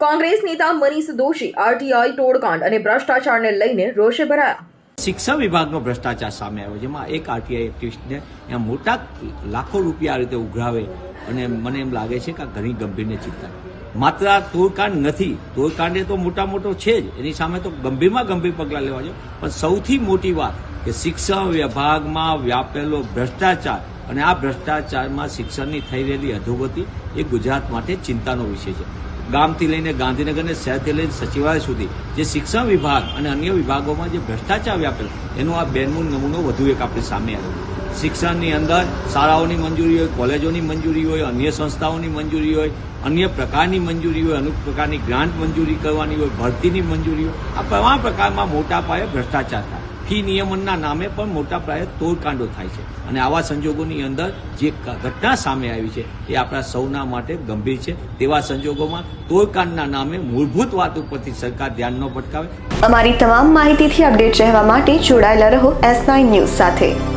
કોંગ્રેસ નેતા મનીષ દોશી આરટીઆઈ તોડકાંડ અને ભ્રષ્ટાચારને લઈને રોષે ભરાયા। શિક્ષણ વિભાગનો ભ્રષ્ટાચાર સામે આવ્યો, જેમાં એક આરટીઆઈ એક્ટિવિસ્ટને મોટા લાખો રૂપિયા આ રીતે ઉઘરાવે અને મને એમ લાગે છે કે આ ઘણી ગંભીરને ચિંતા માત્ર આ તોડકાંડ નથી, તોડકાંડ એ તો મોટો છે જ, એની સામે તો ગંભીરમાં ગંભીર પગલાં લેવા જોઈએ, પણ સૌથી મોટી વાત કે શિક્ષણ વિભાગમાં વ્યાપેલો ભ્રષ્ટાચાર અને આ ભ્રષ્ટાચારમાં શિક્ષણની થઈ રહેલી અધોગતિ એ ગુજરાત માટે ચિંતાનો વિષય છે। ગામથી લઈને ગાંધીનગર અને શહેરથી લઈને સચિવાલય સુધી જે શિક્ષણ વિભાગ અને અન્ય વિભાગોમાં જે ભ્રષ્ટાચાર વ્યાપેલો એનો આ બેનમૂન નમૂનો વધુ એક આપણી સામે આવ્યો। શિક્ષણની અંદર શાળાઓની મંજૂરી હોય, કોલેજોની મંજૂરી હોય, અન્ય સંસ્થાઓની મંજૂરી હોય, અન્ય પ્રકારની મંજૂરી હોય, અનેક પ્રકારની ગ્રાન્ટ મંજૂરી કરવાની હોય, ભરતીની મંજૂરી હોય, આ તમામ પ્રકારમાં મોટા પાયે ભ્રષ્ટાચાર થાય। ફી નિયમનના નામે પણ મોટા પાયે તોડકાંડો થાય છે અને આવા સંજોગોની અંદર જે ઘટના સામે આવી છે એ આપણા સૌના માટે ગંભીર છે। તેવા સંજોગોમાં તોડકાંડના નામે મૂળભૂત વાત ઉપરથી સરકાર ધ્યાન ન ભટકાવે। અમારી તમામ માહિતીથી અપડેટ રહેવા માટે જોડાયેલા રહો S9 ન્યૂઝ સાથે।